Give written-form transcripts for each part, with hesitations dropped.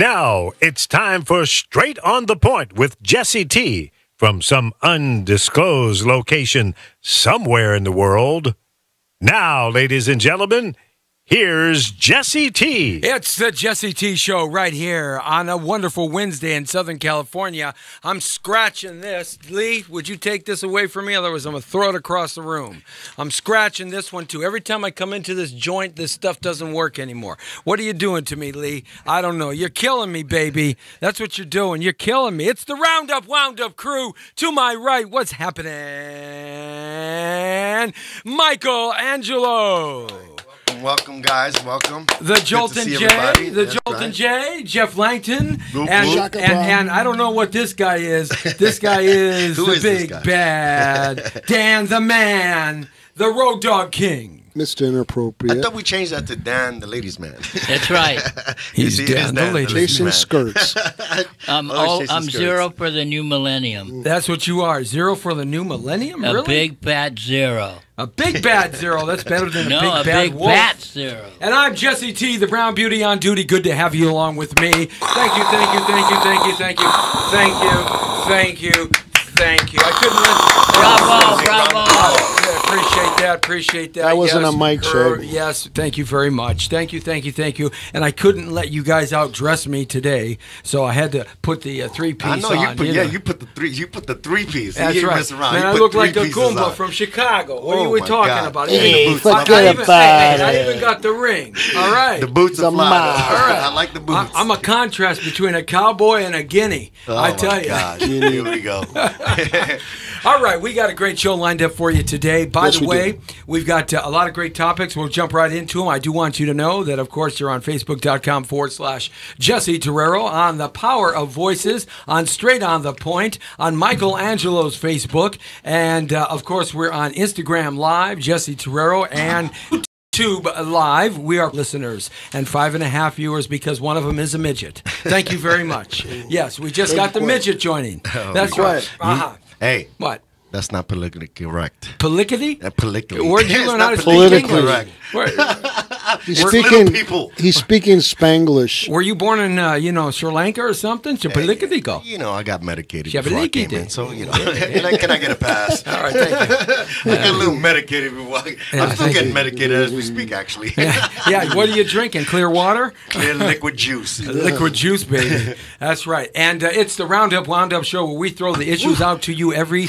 Now it's time for Straight on the Point with Jesse T. from some undisclosed location somewhere in the world. Now, ladies and gentlemen, here's Jesse T. It's the Jesse T Show right here on a wonderful Wednesday in Southern California. I'm scratching this. Lee, would you take this away from me? Otherwise, I'm going to throw it across the room. I'm scratching this one, too. Every time I come into this joint, this stuff doesn't work anymore. What are you doing to me, Lee? I don't know. You're killing me, baby. That's what you're doing. You're killing me. It's the Roundup Wound Up crew. To my right, what's happening? Michael Angelo. Welcome, guys. Welcome. The Jolton J, J, Jeff Langton, and I don't know what this guy is. This guy is the big bad Dan the Man, the Road Dog King. Mr. Inappropriate. I thought we changed that to Dan, the ladies' man. That's right. He's Dan, the ladies' Chasing man. Skirts. I'm zero for the new millennium. That's what you are. Zero for the new millennium? Really? A big bad zero. A big bad zero. That's better than a big wolf. Bat zero. And I'm Jesse T, the Brown Beauty on duty. Good to have you along with me. Thank you. I couldn't let Bravo. Appreciate that. That wasn't a mic check. Yes, thank you very much. Thank you. And I couldn't let you guys outdress me today, so I had to put the three-piece on. I know you put the three-piece. That's right. Man, I look like a Goomba from Chicago. What are we talking about? Hey, forget about it. I even got the ring. All right. The boots are fly. All right. I like the boots. I'm a contrast between a cowboy and a guinea. I tell you. God. Here we go. All right, we got a great show lined up for you today. By the way, we've got a lot of great topics. We'll jump right into them. I do want you to know that, of course, you're on Facebook.com/Jesse Torrero, on the Power of Voices, on Straight on the Point, on Michael Angelo's Facebook, and, of course, we're on Instagram Live, Jesse Torrero, and YouTube Live. We are listeners and 5.5 viewers because one of them is a midget. Thank you very much. Yes, we just got the midget joining. That's right. Hey. What? That's not politically correct. Politically? Politically. Where'd you learn how to speak politically English? He's speaking Spanglish. Were you born in, Sri Lanka or something? Politically go. I got medicated before I came in, so, can I get a pass? All right, thank you. I got a little medicated before. I'm still getting medicated as we speak, actually. Yeah, what are you drinking? Clear water? Clear liquid juice. Liquid juice, baby. That's right. And it's the Roundup Wound Up Show where we throw the issues out to you every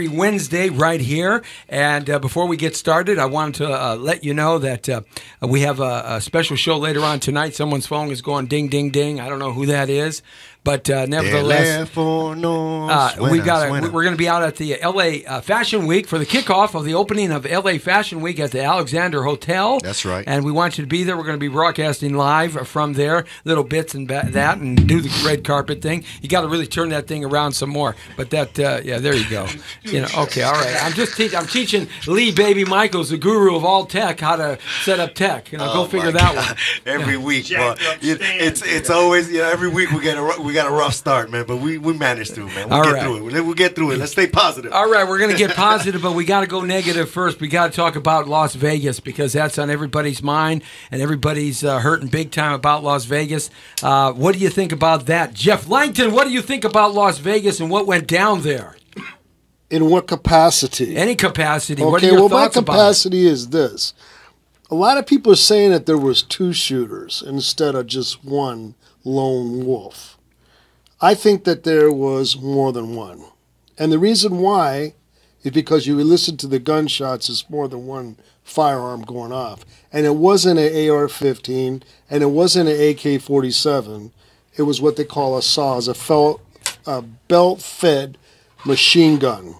Wednesday right here. And before we get started, I wanted to let you know that we have a special show later on tonight. Someone's phone is going ding, ding, ding. I don't know who that is. But nevertheless, we're going to be out at the L.A. Fashion Week for the kickoff of the opening of L.A. Fashion Week at the Alexander Hotel. That's right. And we want you to be there. We're going to be broadcasting live from there, little bits and that, and do the red carpet thing. You got to really turn that thing around some more. But that, there you go. Okay, all right. I'm teaching Lee Baby Michaels, the guru of all tech, how to set up tech. Go figure that one. Every week, but it's always every week we got a rough start, man, but we managed through, man. We'll get through it. Let's stay positive. All right, we're going to get positive, but we got to go negative first. We got to talk about Las Vegas because that's on everybody's mind, and everybody's hurting big time about Las Vegas. What do you think about that? Jeff Langton, what do you think about Las Vegas and what went down there? In what capacity? Any capacity. Okay, what are your thoughts my capacity is this. A lot of people are saying that there was 2 shooters instead of just one lone wolf. I think that there was more than one. And the reason why is because you listen to the gunshots, it's more than one firearm going off. And it wasn't an AR-15, and it wasn't an AK-47. It was what they call a SAW, a belt-fed machine gun.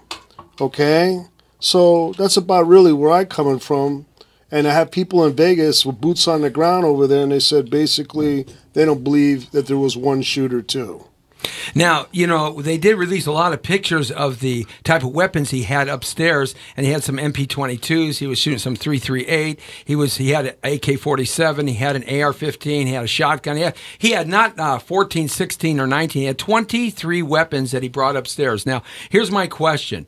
Okay? So that's about really where I'm coming from. And I have people in Vegas with boots on the ground over there, and they said basically they don't believe that there was one shooter too. Now, they did release a lot of pictures of the type of weapons he had upstairs, and he had some MP22s. He was shooting some 338. He had an AK-47. He had an AR-15. He had a shotgun. He had not 14, 16, or 19. He had 23 weapons that he brought upstairs. Now, here's my question.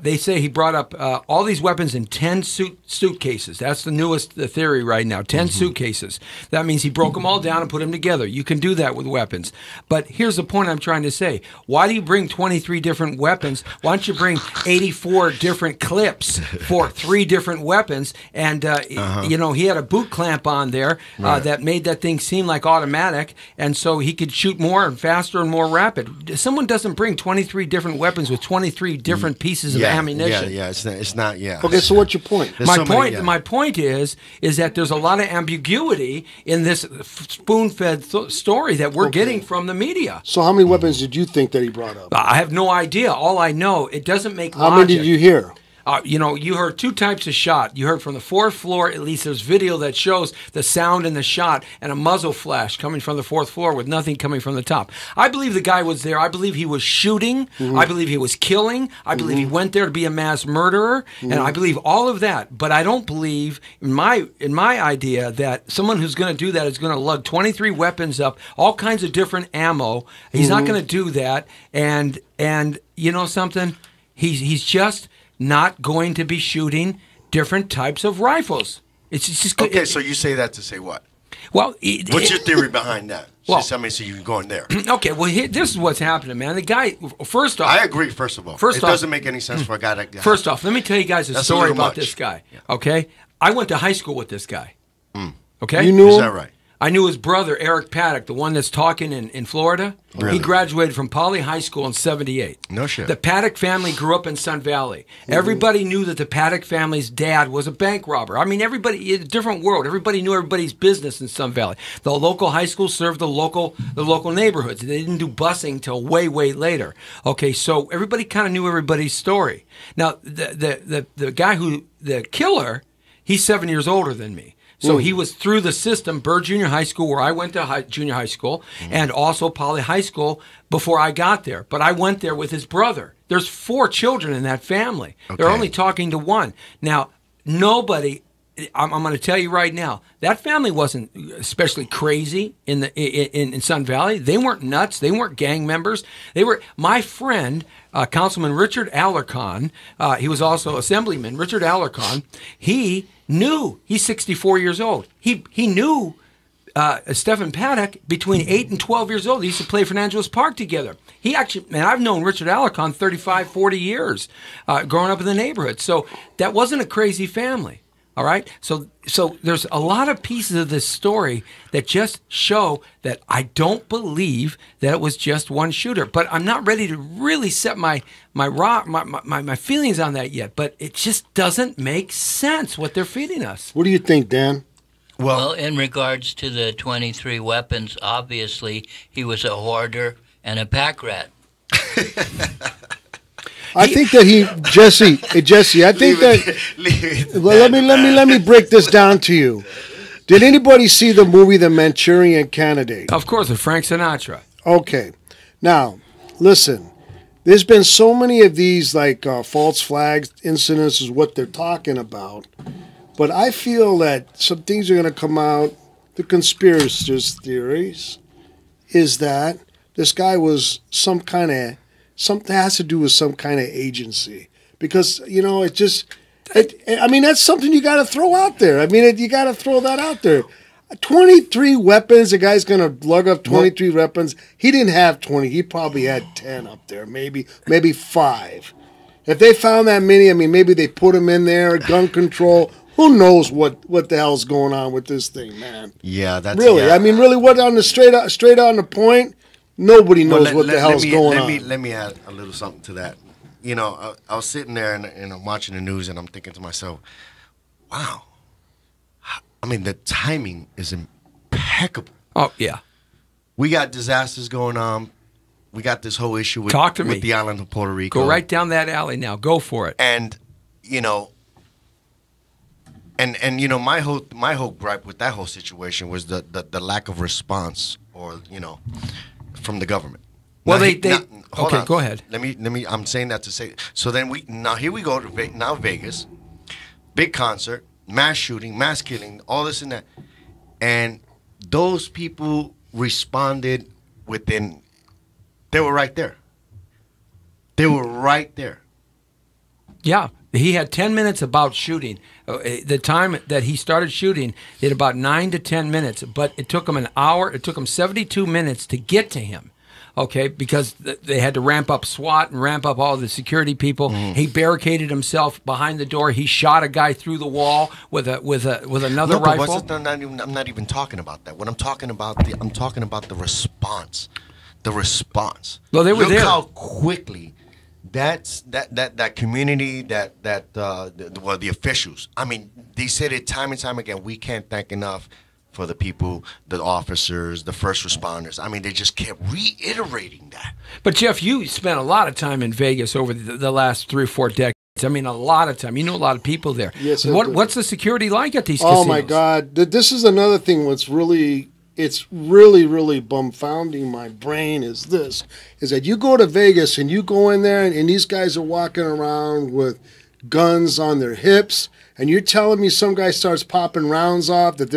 They say he brought up all these weapons in 10 suitcases. That's the newest theory right now, 10 suitcases. That means he broke them all down and put them together. You can do that with weapons. But here's the point I'm trying to say. Why do you bring 23 different weapons? Why don't you bring 84 different clips for 3 different weapons? And, he had a boot clamp on there that made that thing seem like automatic, and so he could shoot more and faster and more rapid. Someone doesn't bring 23 different weapons with 23 different pieces of ammunition. Yeah, it's not. Okay, so what's your point? My point is that there's a lot of ambiguity in this spoon-fed story that we're getting from the media. So how many weapons did you think that he brought up? I have no idea. All I know, it doesn't make logic. How many did you hear? You heard 2 types of shot. You heard from the 4th floor, at least there's video that shows the sound in the shot and a muzzle flash coming from the 4th floor with nothing coming from the top. I believe the guy was there. I believe he was shooting. I believe he was killing. I believe he went there to be a mass murderer. And I believe all of that. But I don't believe, in my idea, that someone who's going to do that is going to lug 23 weapons up, all kinds of different ammo. He's not going to do that. And you know something? He's just not going to be shooting different types of rifles. It's just okay. So you say that to say what? Well, what's your theory behind that? Well, so you're going there. Okay. Well, this is what's happening, man. The guy. First off, I agree. First of all, it doesn't make any sense for a guy to. First off, let me tell you guys a story about this guy. Yeah. Okay, I went to high school with this guy. Okay, you knew him? Is that right? I knew his brother, Eric Paddock, the one that's talking in Florida. Really? He graduated from Poly High School in '78. No shit. The Paddock family grew up in Sun Valley. Everybody knew that the Paddock family's dad was a bank robber. I mean, everybody, in a different world. Everybody knew everybody's business in Sun Valley. The local high school served the local neighborhoods. They didn't do busing till way, way later. Okay, so everybody kind of knew everybody's story. Now, the guy the killer, he's 7 years older than me. So he was through the system, Byrd Junior High School, where I went to junior high school, and also Poly High School before I got there. But I went there with his brother. There's 4 children in that family. Okay. They're only talking to one. Now, nobody, I'm going to tell you right now, that family wasn't especially crazy in Sun Valley. They weren't nuts. They weren't gang members. They were my friend, Councilman Richard Alarcon. He was also Assemblyman Richard Alarcon. He knew, he's 64 years old. He knew Stephen Paddock between 8 and 12 years old. They used to play for Angeles Park together. He actually, man, I've known Richard Alarcon 35, 40 years growing up in the neighborhood. So that wasn't a crazy family. All right? So there's a lot of pieces of this story that just show that I don't believe that it was just one shooter. But I'm not ready to really set my feelings on that yet. But it just doesn't make sense what they're feeding us. What do you think, Dan? Well, in regards to the 23 weapons, obviously he was a hoarder and a pack rat. I think that Jesse, I think let me break this down to you. Did anybody see the movie The Manchurian Candidate? Of course, with Frank Sinatra. Okay. Now, listen, there's been so many of these false flags incidents is what they're talking about. But I feel that some things are going to come out. The conspiracies theories is that this guy was something has to do with some kind of agency, because that's something you got to throw out there. I mean, you got to throw that out there. 23 weapons. The guy's gonna lug up 23 weapons. He didn't have 20. He probably had 10 up there, maybe 5. If they found that many, I mean, maybe they put him in there. Gun control. Who knows what the hell's going on with this thing, man? Yeah, that's really. Yeah. I mean, really, what on the straight on the point. Nobody knows what the hell's going on. Let me add a little something to that. You know, I was sitting there and I'm watching the news and I'm thinking to myself, wow. I mean, the timing is impeccable. Oh, yeah. We got disasters going on. We got this whole issue with the island of Puerto Rico. Go right down that alley now. Go for it. And, my whole gripe with that whole situation was the lack of response from the government. Well, Now, they hold okay. on. Go ahead. Let me. I'm saying that to say. So then here we go to now Vegas, big concert, mass shooting, mass killing, all this and that, and those people responded within. They were right there. They were right there. Yeah, he had 10 minutes about shooting. The time that he started shooting, he had about 9 to 10 minutes, but it took him an hour. It took him 72 minutes to get to him. Okay, because they had to ramp up SWAT and ramp up all the security people. He barricaded himself behind the door. He shot a guy through the wall with another rifle. I'm not even talking about that. What I'm talking about the response. The response. Well, they were there. Look how quickly that community, the officials. I mean, they said it time and time again. We can't thank enough for the people, the officers, the first responders. I mean, they just kept reiterating that. But Jeff, you spent a lot of time in Vegas over the last 3 or 4 decades. I mean, a lot of time. You know a lot of people there. Yes. What's the security like at these casinos? Oh my God! This is another thing. It's really bumfounding my brain is that you go to Vegas and you go in there and these guys are walking around with guns on their hips, and you're telling me some guy starts popping rounds off, that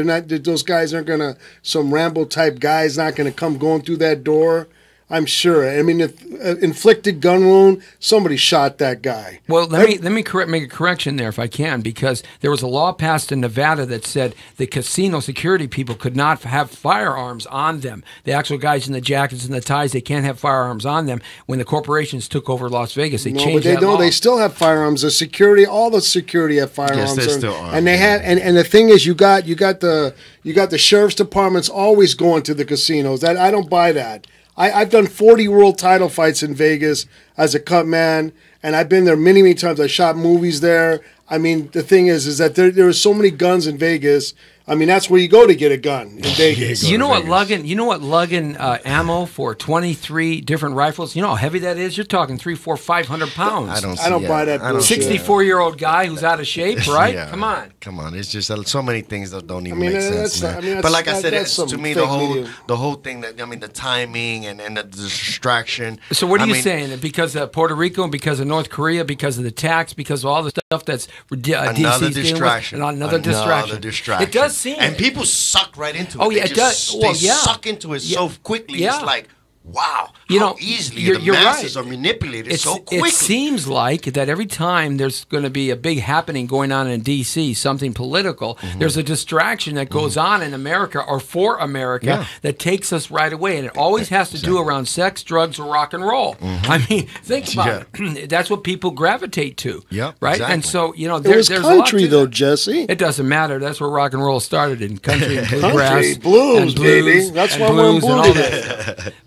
those guys aren't gonna, some Rambo type guys not gonna come going through that door? I'm sure. I mean, if inflicted gun wound, somebody shot that guy. Well, let me make a correction there if I can, because there was a law passed in Nevada that said the casino security people could not have firearms on them. The actual guys in the jackets and the ties, they can't have firearms on them. When the corporations took over Las Vegas, they changed that law. They still have firearms. The security, all the security have firearms. Yes, they still are. And they had, and the thing is, you got the sheriff's departments always going to the casinos. That I don't buy that. I've done 40 world title fights in Vegas as a cut man, and I've been there many times. I shot movies there. I mean, the thing is that there are so many guns in Vegas. I mean, that's where you go to get a gun in Vegas. You know what lugging ammo for 23 different rifles? You know how heavy that is? You're talking 300, 400, 500 pounds. I don't buy that bullshit. 64-year-old guy who's out of shape, right? Yeah. Come on. It's just so many things that don't even make sense. Man. But like I said, that's to me the whole thing that the timing and the distraction. So what are you saying? Because of Puerto Rico and because of North Korea, because of the tax, because of all the stuff that's another distraction. Another distraction. It does seem. And people suck right into it. Oh, yeah, it does. They suck into it so quickly. Yeah. It's like, wow, easily the masses are manipulated so quickly. It seems like that every time there's going to be a big happening going on in D.C., something political, there's a distraction that goes on in America or for America that takes us right away. And it always has to do around sex, drugs, or rock and roll. I mean, think about it. That's what people gravitate to. Yep, right? exactly. And so, there's country, a lot to though, Jesse. It doesn't matter. That's where rock and roll started, in country and bluegrass. Country, blues, baby. That's why we're in blue.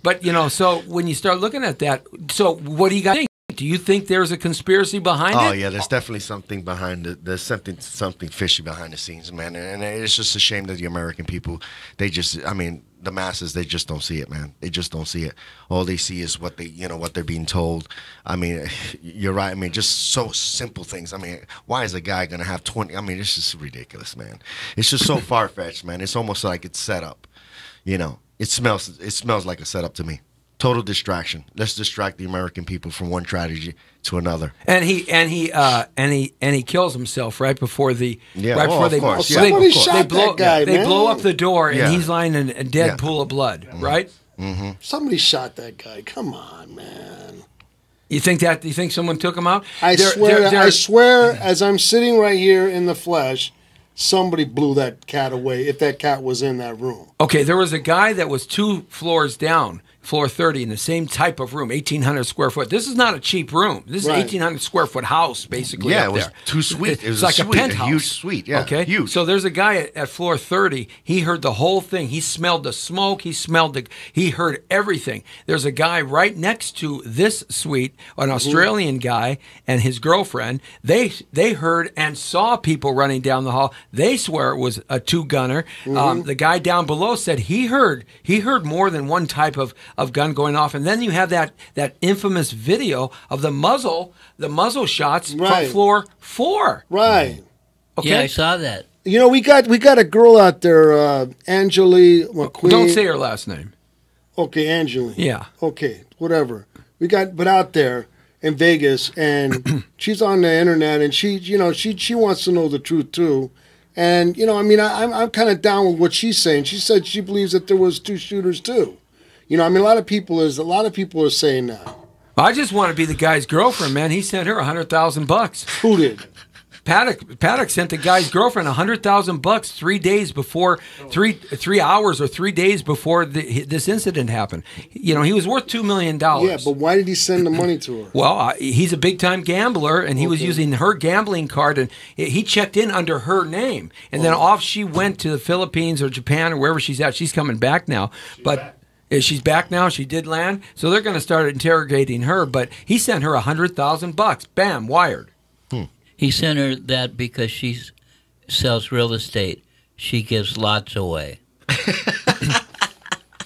But, so when you start looking at that, so what do you guys think? Do you think there's a conspiracy behind it? Oh yeah, there's definitely something behind it. There's something fishy behind the scenes, man. And it's just a shame that the American people, the masses, they just don't see it, man. They just don't see it. All they see is what they're being told. I mean, you're right. I mean, just so simple things. I mean, why is a guy gonna have 20? I mean, it's just ridiculous, man. It's just so far fetched, man. It's almost like it's set up. It smells like a setup to me. Total distraction. Let's distract the American people from one tragedy to another. And he kills himself right before the somebody shot that guy. They blow up the door and he's lying in a dead pool of blood, right? Mm-hmm. Somebody shot that guy. Come on, man. You think someone took him out? I swear, as I'm sitting right here in the flesh, somebody blew that cat away if that cat was in that room. Okay, there was a guy that was 2 floors down, floor 30, in the same type of room, 1,800 square foot. This is not a cheap room. This is an 1,800 square foot house, basically. Yeah, up it was there. too sweet. It was like a penthouse. a huge suite. Yeah, okay, huge. So there's a guy at floor 30. He heard the whole thing. He smelled the smoke. He heard everything. There's a guy right next to this suite, an Australian guy and his girlfriend. They heard and saw people running down the hall. They swear it was a 2-gunner. The guy down below said he heard more than one type of gun going off. And then you have that infamous video of the muzzle shots from floor 4. Right. Okay. Yeah, I saw that. We got a girl out there, Angelique McQueen. Don't say her last name. Okay, Angeline. Yeah. Okay, whatever. We got, but out there in Vegas, and she's on the internet, and she wants to know the truth too. And I mean, I'm kind of down with what she's saying. She said she believes that there was 2 shooters too. I mean, a lot of people are saying that. I just want to be the guy's girlfriend, man. He sent her $100,000. Who did? Paddock sent the guy's girlfriend $100,000 3 days before, 3 hours or 3 days before this incident happened. He was worth $2 million. Yeah, but why did he send the money to her? Well, he's a big time gambler, and he was using her gambling card, and he checked in under her name, and then off she went to the Philippines or Japan or wherever she's at. She's coming back now, but. She's back now. She did land, so they're going to start interrogating her. But he sent her $100,000. Bam, wired. He sent her that because she sells real estate. She gives lots away.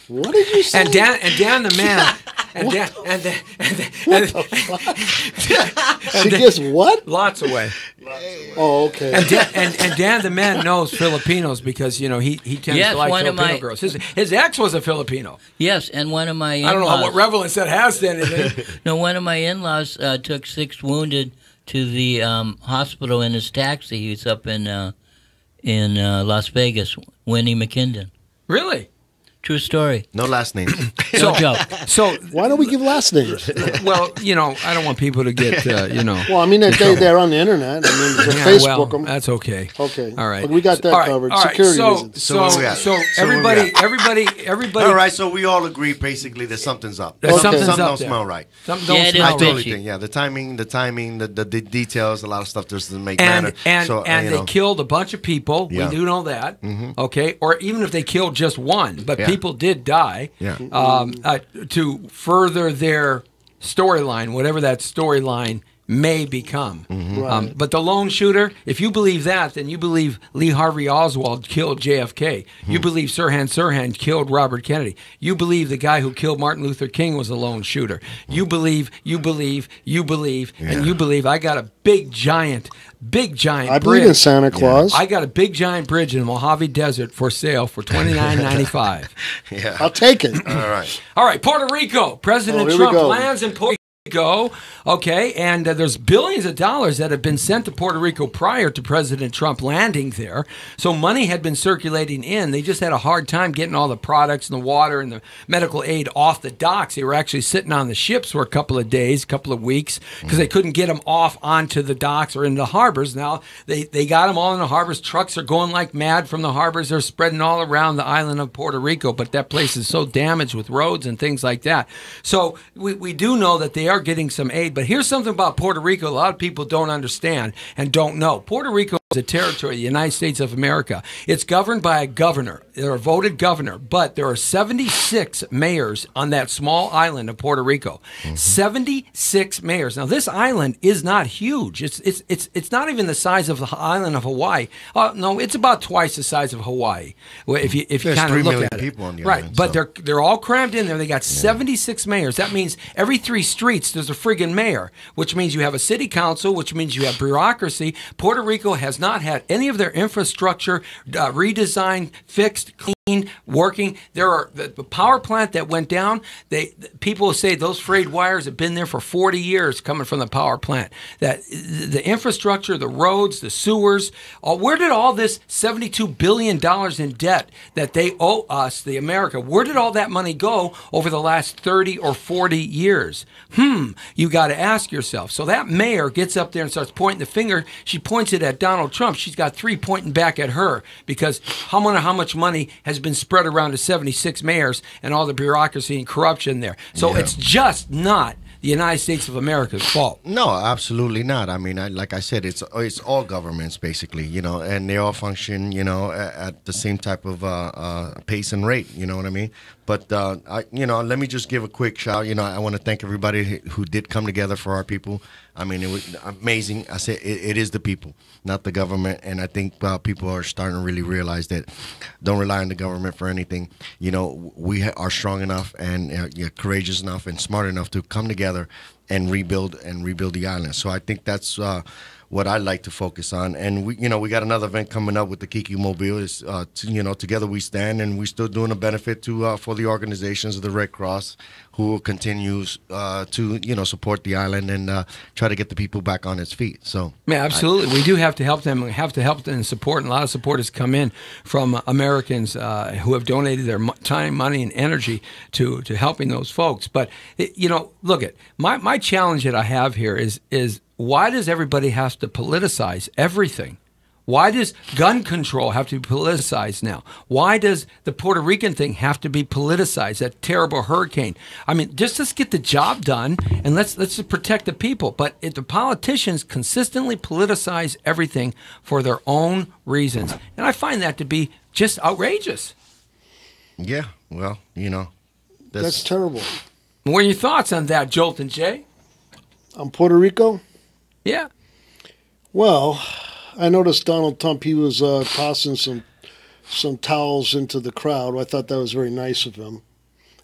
What did you say? And Dan the man. She gives what? Lots away. Oh, okay. And Dan the man knows Filipinos because he tends to like Filipino girls. His ex was a Filipino. Yes, and one of my in-laws, I don't know what relevance that has to anything. No, one of my in-laws took 6 wounded to the hospital in his taxi. He was up in Las Vegas, Winnie McKindon. Really? True story. No last names. No joke. So why don't we give last names? Well, I don't want people to get, Well, I mean, they're on the internet. I mean, it's Facebook them. That's okay. Okay. All right. But we got that covered. All right. Security reasons. So everybody. All right, so we all agree basically that something's up. Something's Something up don't there. smell right. Something don't Yeah, it smell is right. Totally fishy. think. Yeah, the timing, the details, a lot of stuff doesn't make And matter. and, So, and they killed a bunch of people. Yeah. We do know that. Okay, or even if they killed just one, but Yeah. people did die. Yeah. To further their storyline, whatever that storyline may become. Right. But the lone shooter, if you believe that, then you believe Lee Harvey Oswald killed JFK. You believe Sirhan Sirhan killed Robert Kennedy. You believe the guy who killed Martin Luther King was a lone shooter. You believe, and you believe. I got a big giant bridge. I believe in Santa Claus. I got a big giant bridge in the Mojave Desert for sale for $29.95. Yeah. I'll take it. All right, Puerto Rico. President here we Trump go. lands in Puerto Rico. Okay, and there's billions of dollars that have been sent to Puerto Rico prior to President Trump landing there. So money had been circulating in. They just had a hard time getting all the products and the water and the medical aid off the docks. They were actually sitting on the ships for a couple of days, couple of weeks, because they couldn't get them off onto the docks or into the harbors. Now they got them all in the harbors. Trucks are going like mad from the harbors. They're spreading all around the island of Puerto Rico, but that place is so damaged with roads and things like that. So we do know that they are getting some aid, but here's something about Puerto Rico a lot of people don't understand and don't know. Puerto Rico is a territory of the United States of America. It's governed by a governor. They're a voted governor, but there are 76 mayors on that small island of Puerto Rico. 76 mayors. Now, this island is not huge. It's not even the size of the island of Hawaii. No, it's about twice the size of Hawaii. If you There's kind 3 of look million at it, people on the right? island, But so. they're all crammed in there. They got 76 mayors. That means every 3 streets there's a friggin' mayor, which means you have a city council, which means you have bureaucracy. Puerto Rico has not had any of their infrastructure redesigned, fixed, clean, working. There are the power plant that went down. People say those frayed wires have been there for 40 years coming from the power plant. That the infrastructure, the roads, the sewers. Where did all this $72 billion in debt that they owe us, the America? Where did all that money go over the last 30 or 40 years? You got to ask yourself. So that mayor gets up there and starts pointing the finger. She points it at Donald Trump. She's got 3 pointing back at her because how much money has been spread around to 76 mayors and all the bureaucracy and corruption there. So it's just not the United States of America's fault. No, absolutely not. I mean, like I said, it's all governments basically, and they all function, at the same type of pace and rate. You know what I mean? But let me just give a quick shout. I want to thank everybody who did come together for our people. I mean, it was amazing. I said it is the people, not the government. And I think people are starting to really realize that don't rely on the government for anything. We are strong enough and courageous enough and smart enough to come together and rebuild the island. So I think that's what I like to focus on. And we got another event coming up with the Kiki Mobile. Is Together We Stand, and we're still doing a benefit to for the organizations of the Red Cross, who continues to support the island and try to get the people back on its feet. So yeah, absolutely, we do have to help them. We have to help them and support, and a lot of support has come in from Americans who have donated their time, money, and energy to helping those folks. But look at my challenge that I have here is why does everybody have to politicize everything? Why does gun control have to be politicized now? Why does the Puerto Rican thing have to be politicized? That terrible hurricane. I mean, let's get the job done and let's just protect the people. But if the politicians consistently politicize everything for their own reasons, and I find that to be just outrageous. Yeah, well, that's terrible. What are your thoughts on that, Jolton Jay? On Puerto Rico? Yeah. Well, I noticed Donald Trump, he was tossing some towels into the crowd. I thought that was very nice of him.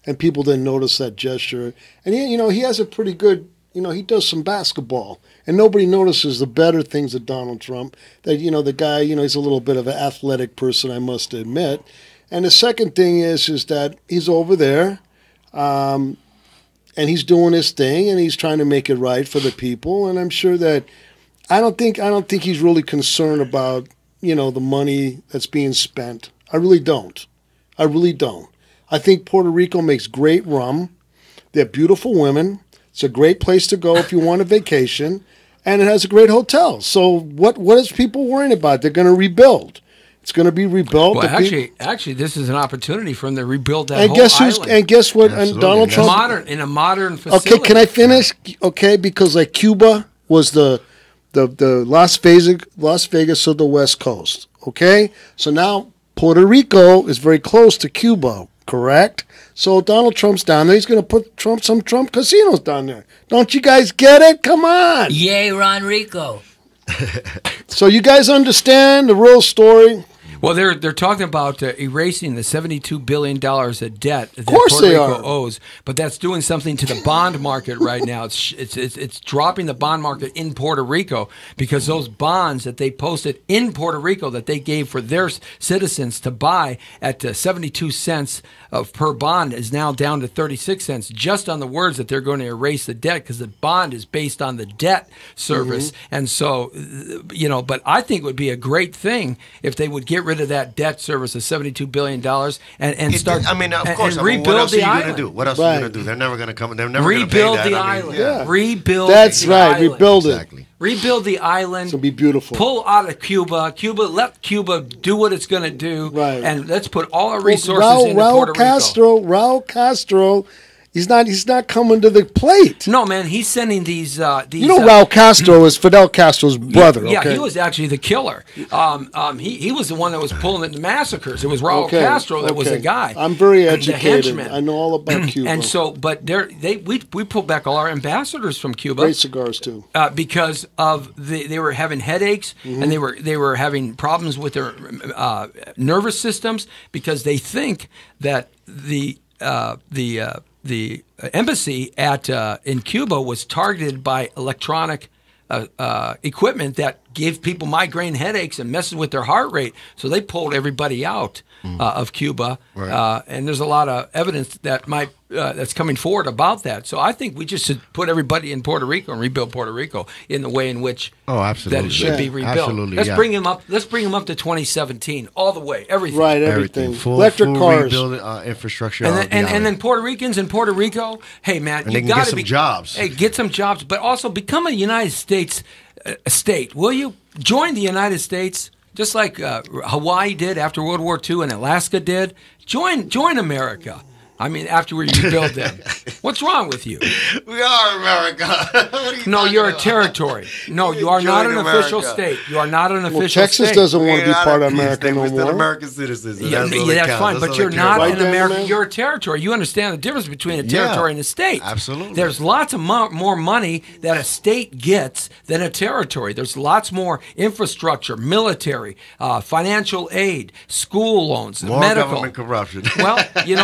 And people didn't notice that gesture. And he has a pretty good, he does some basketball. And nobody notices the better things of Donald Trump. That, the guy, he's a little bit of an athletic person, I must admit. And the second thing is that he's over there, and he's doing his thing, and he's trying to make it right for the people. And I'm sure that I don't think he's really concerned about the money that's being spent. I really don't. I think Puerto Rico makes great rum. They're beautiful women. It's a great place to go if you want a vacation, and it has a great hotel. So what is people worrying about? They're going to rebuild. It's going to be rebuilt. Well, actually, this is an opportunity for them to rebuild that and whole guess island. And guess what? And Donald Trump in a modern facility. Okay, can I finish? Okay, because like Cuba was the Las Vegas of the West Coast. Okay, so now Puerto Rico is very close to Cuba. Correct. So Donald Trump's down there. He's going to put some Trump casinos down there. Don't you guys get it? Come on. Yay, Ron Rico. So you guys understand the real story? Well, they're talking about erasing the $72 billion of debt that Puerto Rico owes, but that's doing something to the bond market right now. It's dropping the bond market in Puerto Rico because those bonds that they posted in Puerto Rico that they gave for their citizens to buy at 72 cents per bond is now down to 36 cents just on the words that they're going to erase the debt because the bond is based on the debt service. Mm-hmm. And so, but I think it would be a great thing if they would get rid of that debt service of $72 billion and start. I mean, of course. And rebuild what else the are you island. going to do? What else are you going to do? They're never going to come. They're never going to pay Rebuild that. the mean, island. yeah. Rebuild. That's the right. island. Rebuild it. Exactly. Rebuild the island. It'll be beautiful. Pull out of Cuba. Let Cuba do what it's going to do. Right. And let's put all our resources into Puerto Rico. Raul Castro. He's not coming to the plate. No, man, he's sending these. Raul Castro is Fidel Castro's brother. Yeah, okay? he was actually the killer. He was the one that was pulling in the massacres. It was Raul Castro that was the guy. I'm very educated. The henchman. I know all about Cuba. And so, but we pulled back all our ambassadors from Cuba. Great cigars too. Because of they were having headaches and they were having problems with their nervous systems because they think that the embassy in Cuba was targeted by electronic equipment that gave people migraine headaches and messes with their heart rate. So they pulled everybody out of Cuba, Right. and there's a lot of evidence that that's coming forward about that. So I think we just should put everybody in Puerto Rico and rebuild Puerto Rico in the way in which that it should be rebuilt. Absolutely, let's bring him up. Let's bring him up to 2017 all the way. Everything. Right, everything. Full, Electric full cars. rebuild, infrastructure. And then Puerto Ricans in Puerto Rico, hey man, And you they can got get to some jobs. Hey, get some jobs, but also become a United States state. Will you join the United States just like Hawaii did after World War II and Alaska did? Join America. I mean, after we rebuild them. What's wrong with you? We are America. No, you're a territory. No, you are not an official America. state. You are not an official Texas state. doesn't want to be part of America We're no still more. American citizens. And Yeah, that's, all yeah, that that's counts. fine, That's but all you're that not cares. Right an there, American. man. You're a territory. You understand the difference between a territory and a state. Absolutely. There's lots of more money that a state gets than a territory. There's lots more infrastructure, military, financial aid, school loans, More medical. government corruption. Well, you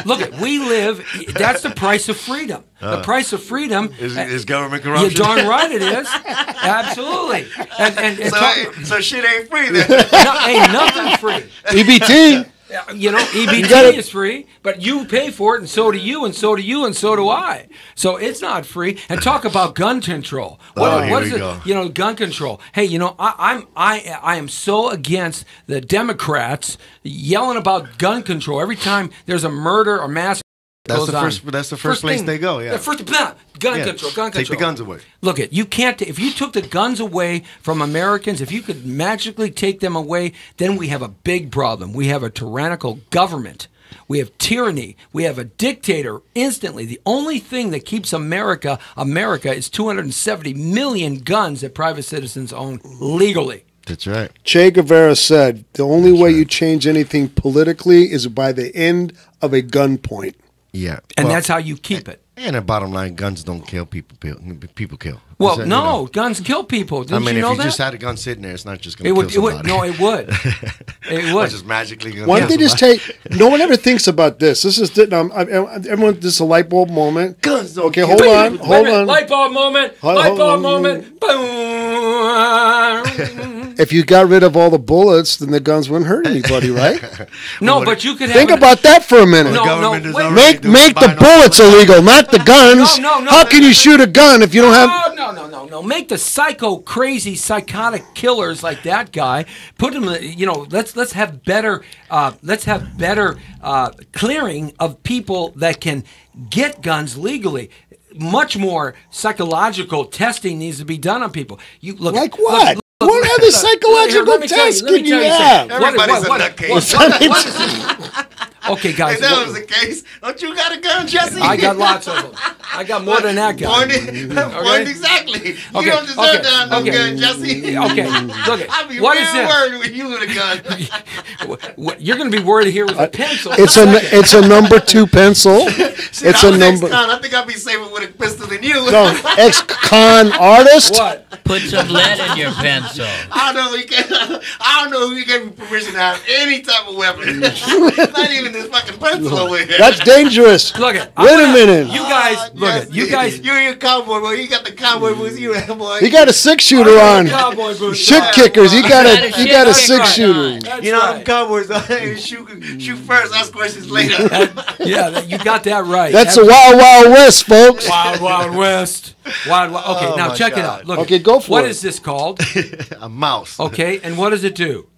look at we live. That's the price of freedom. The price of freedom is government corruption. You're darn right it is. Absolutely. So shit ain't free then. Ain't nothing free. EBT. EBT is free, but you pay for it, and so do you, and so do you, and so do I. So it's not free. And talk about gun control. What is it? Gun control. Hey, I am so against the Democrats yelling about gun control every time there's a murder or mass. That's the first place they go. Yeah. Gun control. Take the guns away. Look, you can't. If you took the guns away from Americans, if you could magically take them away, then we have a big problem. We have a tyrannical government. We have tyranny. We have a dictator instantly. The only thing that keeps America is 270 million guns that private citizens own legally. That's right. Che Guevara said, the only way you change anything politically is by the end of a gunpoint. Yeah. And that's how you keep it. And the bottom line, guns don't kill people. People kill. Well, guns kill people. Didn't you know if you that? just had a gun sitting there, it's not just going to kill somebody. It would. It would. It's just magically going to Why don't they just take... No one ever thinks about this. This is... everyone, this is a light bulb moment. Guns don't Okay, kill hold on. Light bulb moment. Boom. If you got rid of all the bullets, then the guns wouldn't hurt anybody, right? No, but you could think about that for a minute. Make the bullets illegal, not the guns. How can you shoot a gun if you don't have... No. Make the psychotic killers like that guy. Put them. Let's have better. Clearing of people that can get guns legally. Much more psychological testing needs to be done on people. Like what? What other psychological tests can you have? Everybody's a nutcase. Okay, guys. If that was the case, don't you got a gun, Jesse? I got lots of them. I got more than that guy. Point exactly. You don't deserve to have no gun, Jesse. Okay, look at I'll be what real is this? worried with you with a gun. You're going to be worried here with a pencil. It's a number 2 pencil. See, it's a number. I think I'd be safer with a pistol than you. No, ex-con artist. What? Put some lead in your pencil. I don't know who gave me permission to have any type of weapon. Not even this fucking pencil over here. That's dangerous. Look it. Wait a minute. You guys, You're your cowboy boy. You got the cowboy boots. You boy. He got a 6-shooter on. Cowboy boots. Shit kickers. He got a 6-shooter. You know them cowboys. Shoot first. Ask questions later. Yeah, you got that right. That's the Wild Wild West, folks. Wild West. Okay, now check it out. Look. Okay, go for it. What is this called? A mouse. Okay, and what does it do?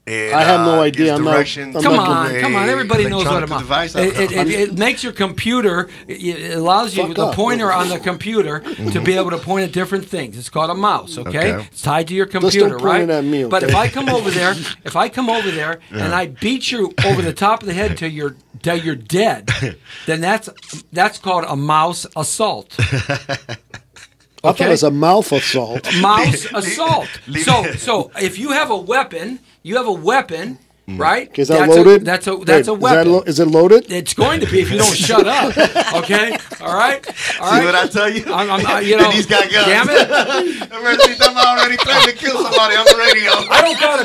And, I have no idea. Come on. Everybody knows what a mouse. It makes your computer. It allows you the pointer on the computer to be able to point at different things. It's called a mouse. Okay, it's tied to your computer, don't point right? it at me, okay? But if I come over there, and I beat you over the top of the head till you're dead, then that's called a mouse assault. I thought it was a mouth assault. Mouse assault. So if you have a weapon. Right? Is that loaded? That's a weapon. Is it loaded? It's going to be if you don't shut up. Okay? All right? See what I tell you? These got guns. Damn it. I'm already trying to kill somebody on the radio. I don't got to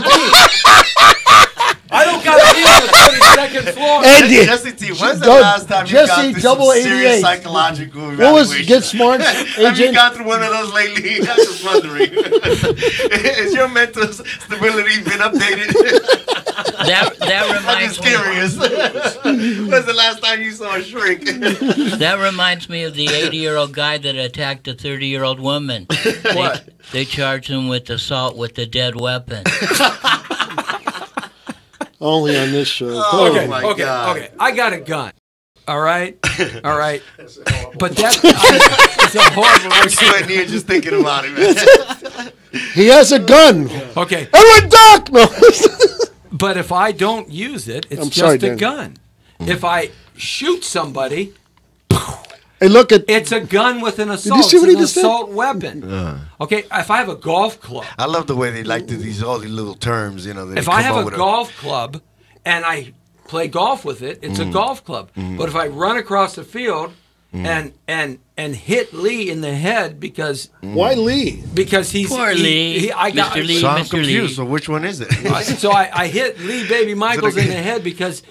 be on the 32nd floor. Andy. Jesse T, when's the last time you got through some serious psychological evaluation? What was Get Smart, Have Agent? you gone through one of those lately? I'm just wondering. Is your mental stability been updated? That reminds me. I'm just curious. When's the last time you saw a shrink? That reminds me of the 80-year-old guy that attacked a 30-year-old woman. What? They charged him with assault with a dead weapon. Only on this show. Okay. I got a gun. All right. But it's a horrible. I'm sweating here just thinking about it, man. He has a gun. Okay. Everyone duck! No. But if I don't use it, it's just a gun. If I shoot somebody, hey, look at it's a gun with an assault. Did you see what he just said? Assault weapon. Okay, if I have a golf club. I love the way they like all these little terms, If I have a golf club and I play golf with it, it's a golf club. But if I run across the field and hit Lee in the head because Why Lee? because he's Poor Lee. I got Mr. Lee. So I'm Mr. confused. Lee. So which one is it? So I hit Lee Baby Michaels in the head because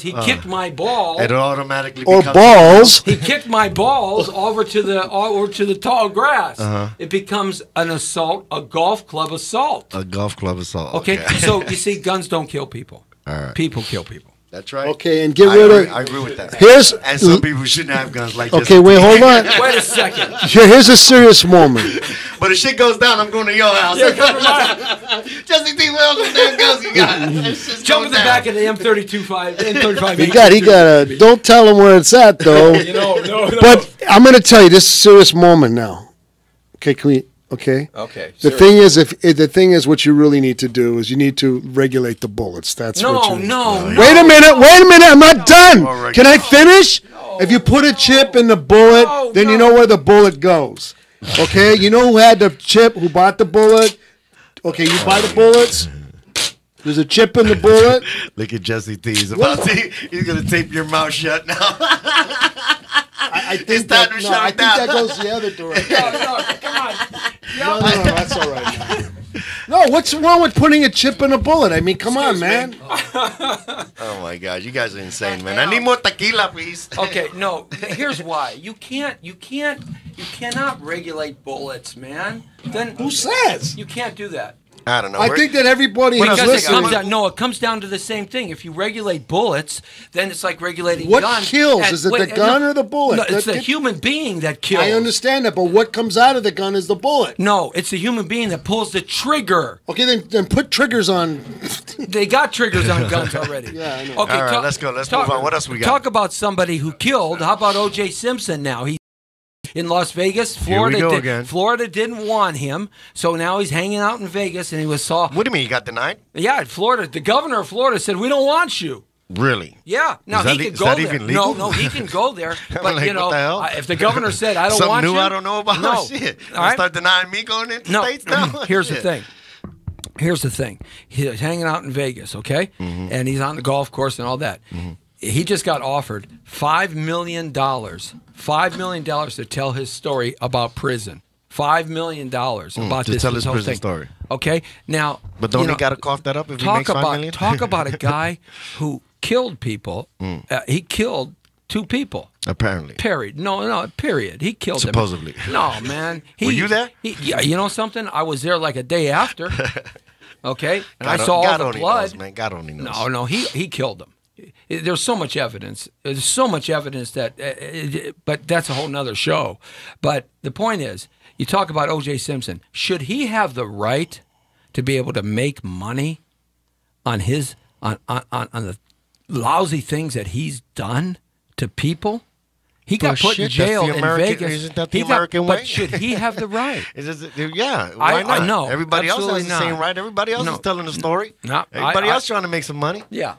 he kicked my ball. It automatically Or becomes balls? He kicked my balls over to the tall grass. It becomes an assault, a golf club assault. a golf club assault. Okay, so you see, guns don't kill people. All right. People kill people. That's right. Okay, and get rid I of. agree with that. Here's. And some people shouldn't have guns like this. Okay, wait, hold on. Wait a second. Here's a serious moment. But if shit goes down, I'm going to your house. Jesse T. Wells, what damn guns you got? Jump in the back of the M35. He got a. Don't tell him where it's at though. No. But I'm gonna tell you this is a serious moment now. Okay, can we? Okay. Okay. The thing is, what you really need to do is you need to regulate the bullets. That's what you. No. Wait a minute. I'm not done. All right. Can I finish? If you put a chip in the bullet, then you know where the bullet goes. Okay. You know who had the chip? Who bought the bullet? Okay. You buy the bullets. There's a chip in the bullet. Look at Jesse T. He's going to tape your mouth shut now. I think that goes the other direction. Come on. No, that's all right. No, what's wrong with putting a chip in a bullet? I mean, come on, man. Oh my God, you guys are insane, man. I need more tequila, please. Okay, no. Here's why. You cannot regulate bullets, man. Then Who says? you can't do that. I don't know. I think that everybody who's Because it listening. comes down to the same thing. If you regulate bullets, then it's like regulating What guns. kills? Is it the gun or the bullet? No, it's the human being that kills. I understand that, but what comes out of the gun is the bullet. No, it's the human being that pulls the trigger. Okay, then put triggers on. They got triggers on guns already. Yeah, I know. Okay, All right, let's go. Let's move on. What else we got? Talk about somebody who killed. How about O.J. Simpson now? He's in Las Vegas. Florida, Here we go again. Florida didn't want him, so now he's hanging out in Vegas, and he was saw. What do you mean? You got denied? Yeah, Florida. The governor of Florida said, "We don't want you." Really? Yeah. Now Is that he could is go that there. even legal? No, he can go there. But like, you know, what the hell? if the governor said, "I don't Something want new you," I don't know about? No. Shit. All right. Start denying me going into No. states now? Here's the Shit. thing. Here's the thing. He's hanging out in Vegas, okay? Mm-hmm. And he's on the golf course and all that. He just got offered $5 million. $5 million to tell his story about prison. $5 million about to this tell this his whole prison thing. story. Okay? Now, But don't you know, he got to cough that up if he talk makes $5 million? talk about a guy who killed people. He killed 2 people. Apparently. Period. No, period. He killed them. Supposedly. No, man. Were you there? Yeah, you know something? I was there like a day after. Okay? And I God- saw all God the only blood. knows, man. God only knows. No, he killed them. There's so much evidence. There's so much evidence that, but that's a whole nother show. But the point is, you talk about O.J. Simpson. Should he have the right to be able to make money on his on the lousy things that he's done to people? He got put in Bullshit, that's jail the in American- Vegas. isn't that the He got- American way? But should he have the right? Yeah, why not? I know. Everybody else Absolutely has the same not. right. Everybody else No. is telling the story. No, Everybody I- else trying to make some money. Yeah.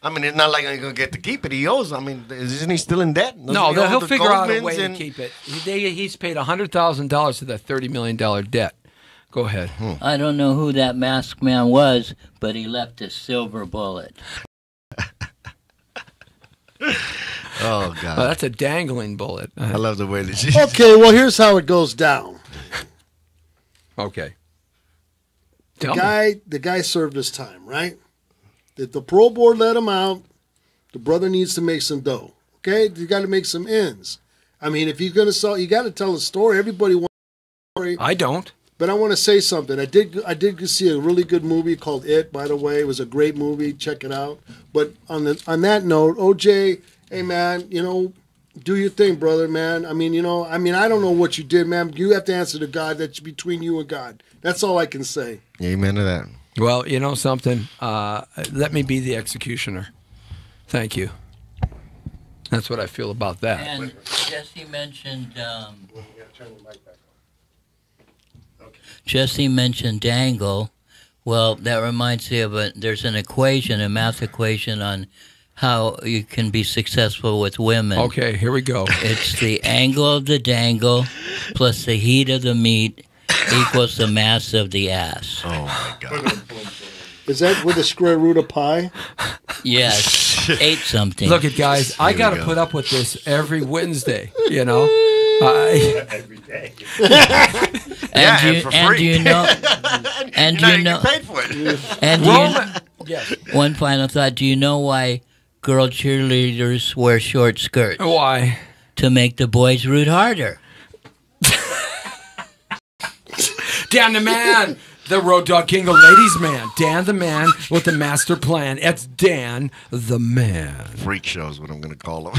I mean, it's not like he's going to get to keep it. He owes. I mean, isn't he still in debt? No, he'll figure out a way to and- keep it. He's paid $100,000 to that $30 million debt. Go ahead. I don't know who that masked man was, but he left a silver bullet. Oh, God. That's a dangling bullet. I love the way that she... Okay, well, here's how it goes down. Okay. The guy served his time, right? If the parole board let him out, the brother needs to make some dough. Okay, you got to make some ends. I mean, if you're gonna sell, you got to tell a story. Everybody wants a story. I don't. But I want to say something. I did see a really good movie called It. By the way, it was a great movie. Check it out. But on that note, OJ, hey man, do your thing, brother, man. I don't know what you did, man. You have to answer to God. That's between you and God. That's all I can say. Amen to that. Well, you know something? Let me be the executioner. Thank you. That's what I feel about that. And Jesse mentioned dangle. Well, that reminds me of there's an equation, a math equation on how you can be successful with women. Okay, here we go. It's the angle of the dangle plus the heat of the meat equals the mass of the ass. Oh, my God. Is that with the square root of pi? Yes. ate something. Look at guys, I got to put up with this every Wednesday, you know. Every day. And do you know? And do you know? Paid for it. And do Roman, you, one final thought: do you know why girl cheerleaders wear short skirts? why? To make the boys root harder. Dan the man, the Road Dog King of Ladies Man. Dan the man with the master plan. It's Dan the man. Freak show is what I'm going to call him.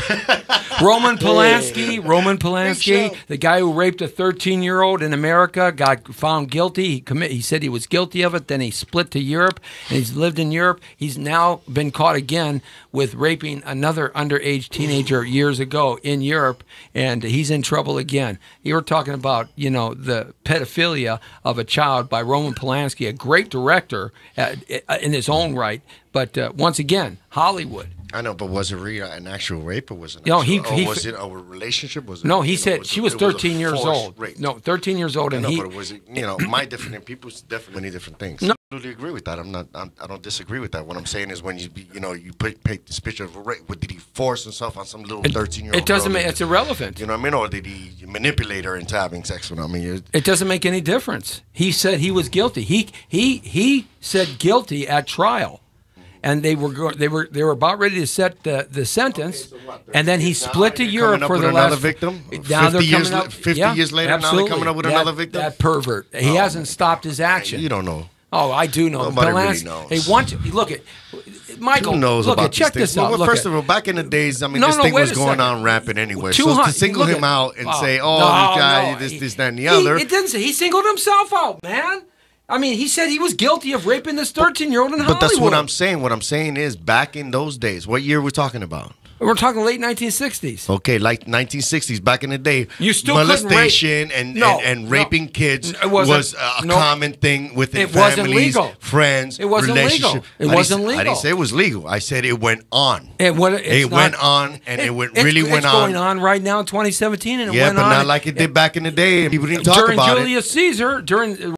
Roman Polanski, the guy who raped a 13-year-old in America, got found guilty. He said he was guilty of it. Then he split to Europe, and he's lived in Europe. He's now been caught again with raping another underage teenager years ago in Europe, and he's in trouble again. You were talking about, the pedophilia of a child by Roman Polanski, a great director in his own right. But once again, Hollywood. I know, but was it an actual rape or was it? No, was it a relationship? Was it? No, he said she was 13 years old. Rape. No, 13 years old, and but was it? My different people's definitely many different things. No. I totally agree with that. I don't disagree with that. What I'm saying is when you paint this picture of a rape. Did he force himself on some little 13-year-old? It doesn't girl? make. It's irrelevant. You know what I mean? Or did he manipulate her into having sex with her? I mean, It doesn't make any difference. He said he was guilty. He said guilty at trial. And they were about ready to set the sentence, and then he split to Europe for the last victim. Now 50 years, 50 years later, absolutely. now they're coming up with another victim. That pervert. He hasn't stopped his action. You don't know. Oh, I do know. Nobody really knows. They want you. Look at Michael. Who knows look about at check these this things? out. Well, look first at, of all, back in the days, I mean, No, this no, thing wait was a going second. on rampant anyway. So 200 to single look him at- out and say, no, this guy, no, this, that, and the other. It didn't say he singled himself out, man. I mean, he said he was guilty of raping this 13-year-old in Hollywood. But that's what I'm saying. What I'm saying is, back in those days, what year we're talking about? We're talking late 1960s. Okay, like 1960s, back in the day, You still couldn't molestation rape- and raping kids It wasn't- was a no. common thing within It wasn't families, legal. friends, It wasn't legal. relationships. It I wasn't didn't- I legal. didn't say it was legal. I said it went on. It went on, and it really went it's on. going on right now in 2017, and it Yeah, went but on. not like it did back in the day, and people didn't talk during about Julius Caesar, during.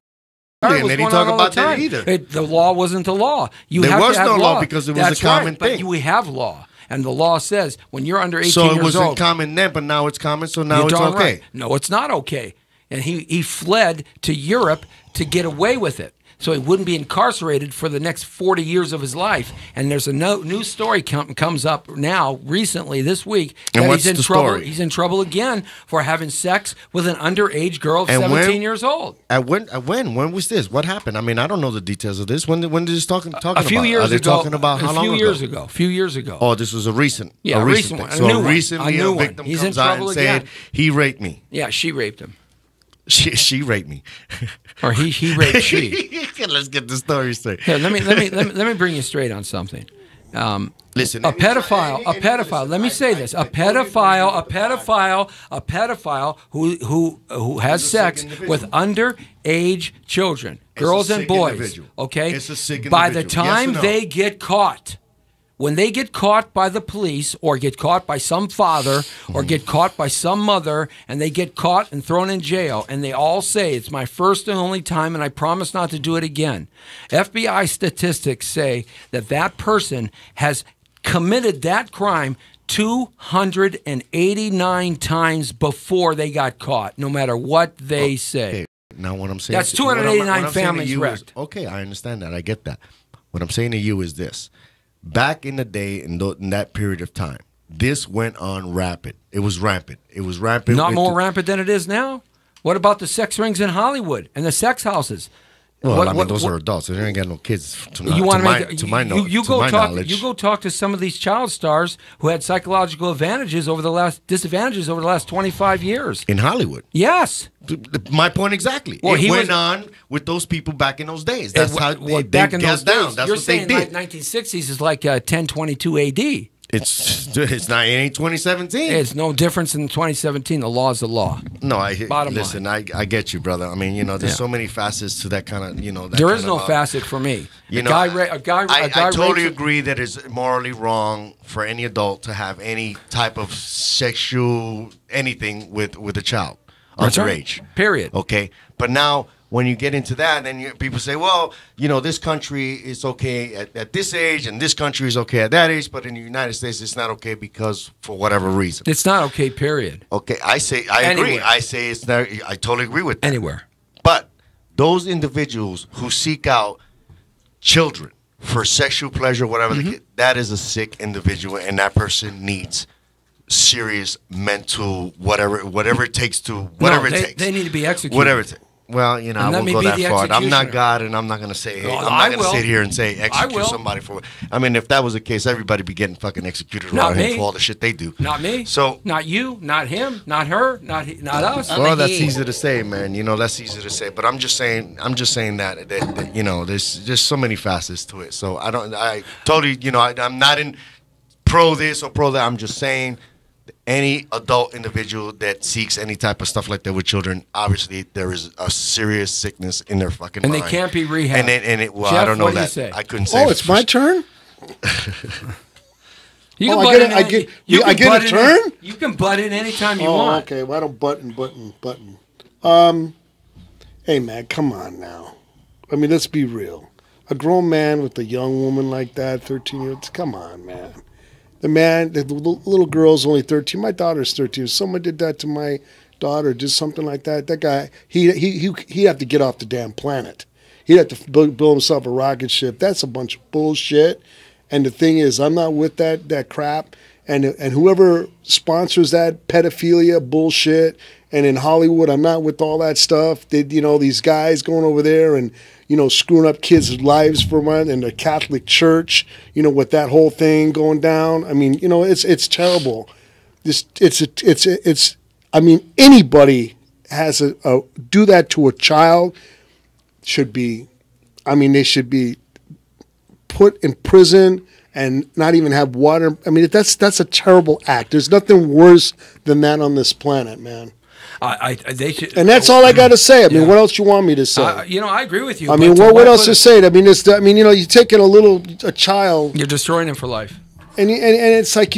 Yeah, it was they going didn't talk on all the about that time. either. The law wasn't the law. There have was to have no law law because it was a That's common right, thing. But we have law, and the law says when you're under 18 So it years wasn't old, common then, but now it's common, so now you're it's darn okay. right. No, it's not okay. And he fled to Europe to get away with it, so he wouldn't be incarcerated for the next 40 years of his life. And there's a new story comes up now recently this week And that what's he's in the trouble. story? He's in trouble again for having sex with an underage girl of And 17 years old. When was this? What happened? I mean, I don't know the details of this. When did this talking A few about? years Are they ago. talking about how a long few ago? years ago. A few years ago. Oh, this was a recent Yeah, a recent thing. one. A So new one. recently A new a one. victim He's in comes out trouble and said, again. he raped me. Yeah, she raped him. She raped me. Or he raped she. Let's get the story straight. Here, let me bring you straight on something. Listen, A pedophile. Let me say this: a pedophile who has sex with underage children, girls and sick boys. individual. Okay, It's a sick by the individual. Yes or time no? they get caught. When they get caught by the police or get caught by some father or get caught by some mother and they get caught and thrown in jail and they all say, it's my first and only time and I promise not to do it again. FBI statistics say that person has committed that crime 289 times before they got caught, no matter what they say. Okay. Now what I'm saying That's to- what I'm- 289 what I'm saying to families you is- wrecked. Okay, I understand that. I get that. What I'm saying to you is this. Back in the day, in that period of time, this went on rapid. It was rampant. It was rampant. Not with more the- rampant than it is now? What about the sex rings in Hollywood and the sex houses? Well, I mean, those are adults. They ain't got no kids. To my knowledge. You go talk to some of these child stars who had psychological disadvantages over the last 25 years. In Hollywood. Yes. My point exactly. Well, it went on with those people back in those days. That's how they back in those got down. days. That's You're what they saying did. like 1960s is like 1022 AD. It's not. It ain't 2017. It's no difference in 2017. The law is the law. No, Bottom listen. line. I get you, brother. I mean, there's so many facets to that kind of, that There kind is no of, facet for me. I totally agree that it's morally wrong for any adult to have any type of sexual anything with a child That's underage. right. Period. Okay, but now when you get into that, then people say, well, this country is okay at this age, and this country is okay at that age, but in the United States, it's not okay because for whatever reason. It's not okay, period. Okay, I agree. I say it's not. I totally agree with that. Anywhere. But those individuals who seek out children for sexual pleasure, whatever, that is a sick individual, and that person needs serious mental whatever it takes to whatever it takes. They need to be executed. Whatever it takes. Well, I won't go that far. I'm not God, and I'm not going to say. Well, I'm not going to sit here and say execute somebody for. I mean, if that was the case, everybody be getting fucking executed around here for all the shit they do. Not me. So not you, not him, not her, not us. Well, that's easy to say, man. That's easy to say. But I'm just saying that there's so many facets to it. So I totally, I'm not in pro this or pro that. I'm just saying. Any adult individual that seeks any type of stuff like that with children, obviously there is a serious sickness in their fucking mind. And they can't be rehabbed. Jeff, I don't know what that. Do you say? I couldn't say. Oh, it's my turn? You can I get a turn? You can butt in anytime you want. Okay. Well, I don't button. Hey, man, come on now. I mean, let's be real. A grown man with a young woman like that, 13 years old, come on, man. The little girl's only 13. My daughter's 13. If someone did that to my daughter, did something like that, that guy, he'd have to get off the damn planet. He'd have to build himself a rocket ship. That's a bunch of bullshit. And the thing is, I'm not with that crap. And whoever sponsors that pedophilia bullshit, and in Hollywood, I'm not with all that stuff. These guys going over there and screwing up kids' lives for one, and the Catholic Church, with that whole thing going down. I mean, it's terrible. I mean, anybody has do that to a child should be, they should be put in prison and not even have water. I mean, that's a terrible act. There's nothing worse than that on this planet, man. They should, and that's all I got to say. I mean, what else you want me to say? I agree with you. I mean, what else to say? I mean, you're taking a child. You're destroying him for life. And it's like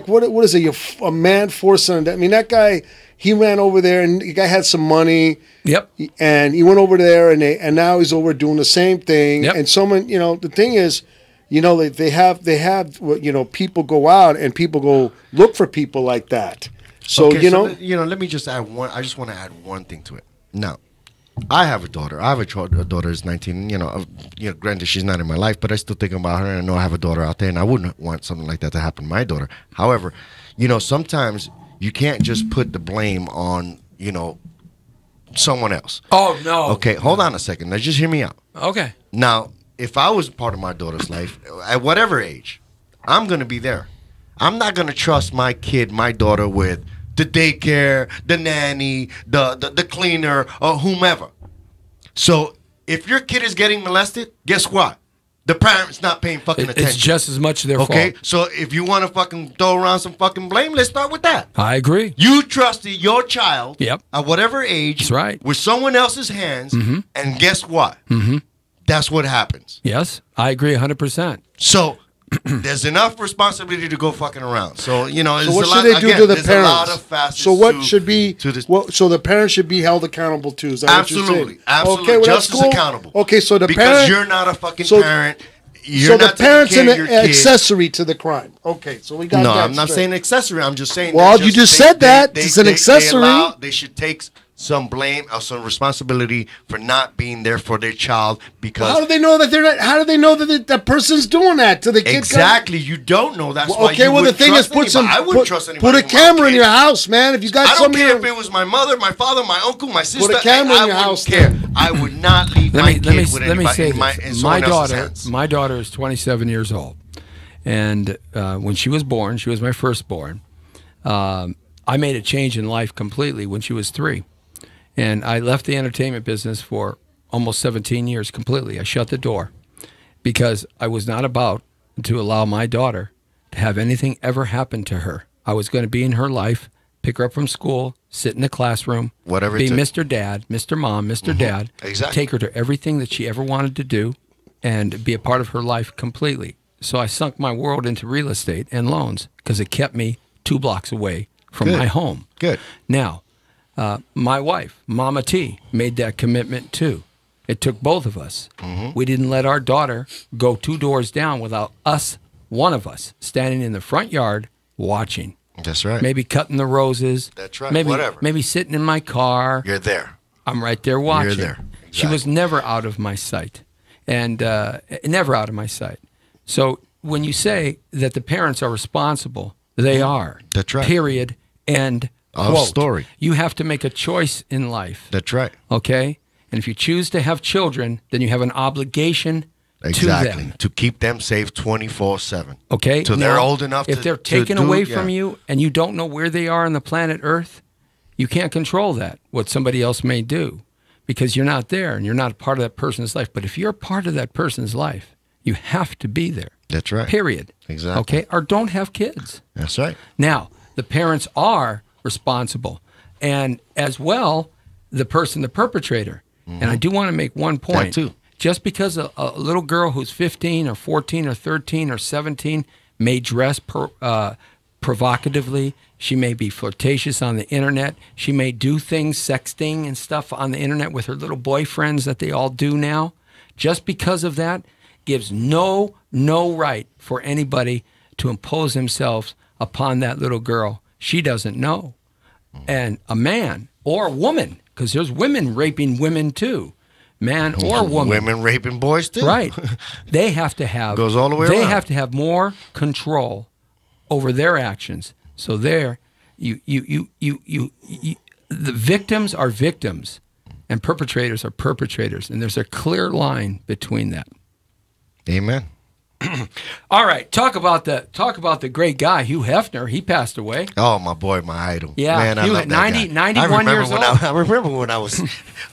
what is it? A man forcing. I mean, that guy, he ran over there, and the guy had some money. Yep. And he went over there, and now he's over doing the same thing. Yep. And someone, the thing is, they have people go out and people go look for people like that. So, okay, let me just add one. I just want to add one thing to it. Now, I have a daughter. I have a daughter who's 19. Granted, she's not in my life, but I still think about her, and I know I have a daughter out there, and I wouldn't want something like that to happen to my daughter. However, sometimes you can't just put the blame on, someone else. Oh, no. Okay, hold on a second. Now, just hear me out. Okay. Now, if I was part of my daughter's life, at whatever age, I'm going to be there. I'm not going to trust my daughter with the daycare, the nanny, the cleaner, or whomever. So if your kid is getting molested, guess what? The parent's not paying fucking attention. It's just as much their fault. Okay, so if you want to fucking throw around some fucking blame, let's start with that. I agree. You trusted your child at whatever age That's right. with someone else's hands, and guess what? That's what happens. Yes, I agree 100%. So there's enough responsibility to go fucking around. So, so what should they do to the parents? A lot of facets so what should be to this. So the parents should be held accountable too. Is that Absolutely, what you're saying? absolutely. Okay, well, just that's cool. as accountable. Okay, so the because parent, you're not a fucking parent. So the parent's an accessory to the crime. Okay, so we got that. No, I'm not saying accessory. I'm just saying. Well, you just said that it's an accessory. They should take some blame or some responsibility for not being there for their child because. Well, how do they know that they're not? How do they know that that person's doing that to the kid? Exactly, you don't know. That's why. Okay, well, the thing is, I wouldn't trust anybody. Put a camera in your house, man. If you got, I don't care if it was my mother, my father, my uncle, my sister. Put a camera in your house. I would not leave my kid with anybody. Let me say this. My daughter is 27 years old, and when she was born, she was my firstborn. I made a change in life completely when she was 3. And I left the entertainment business for almost 17 years completely. I shut the door because I was not about to allow my daughter to have anything ever happen to her. I was going to be in her life, pick her up from school, sit in the classroom, whatever, be Mr. Dad, Mr. Mom, Mr. Dad, exactly. Take her to everything that she ever wanted to do and be a part of her life completely. So I sunk my world into real estate and loans because it kept me 2 blocks away from my home. Good. Now, My wife, Mama T, made that commitment too. It took both of us. We didn't let our daughter go 2 doors down without us, one of us, standing in the front yard watching. That's right. Maybe cutting the roses. That's right. Maybe, Whatever. Maybe sitting in my car. You're there. I'm right there watching. You're there. Exactly. She was never out of my sight, and never out of my sight. So when you say that the parents are responsible, they are. That's right. Period. And Of story. You have to make a choice in life. That's right. Okay? And if you choose to have children, then you have an obligation to them. To keep them safe 24/7. Okay? So they're old enough if to they're taken do- away yeah. from you and you don't know where they are on the planet Earth, you can't control that, what somebody else may do, because you're not there and you're not a part of that person's life. But if you're a part of that person's life, you have to be there. That's right. Period. Exactly. Okay? Or don't have kids. That's right. Now, the parents are responsible. And as well, the perpetrator. And I do want to make one point. That too. Just because a little girl who's 15 or 14 or 13 or 17 may dress provocatively, she may be flirtatious on the internet, she may do things, sexting and stuff on the internet with her little boyfriends that they all do now, just because of that gives no right for anybody to impose themselves upon that little girl. She doesn't know. And a man or a woman, because there's women raping women too, man or woman. Women raping boys too. Right. They have to have Goes all the way They around. have to have more control over their actions. So there, the victims are victims, and perpetrators are perpetrators, and there's a clear line between that. Amen. All right, talk about the great guy Hugh Hefner. He passed away. Oh, my boy, my idol. Yeah, man, I Hugh love at that 90 guy. 91 years old. I remember when I was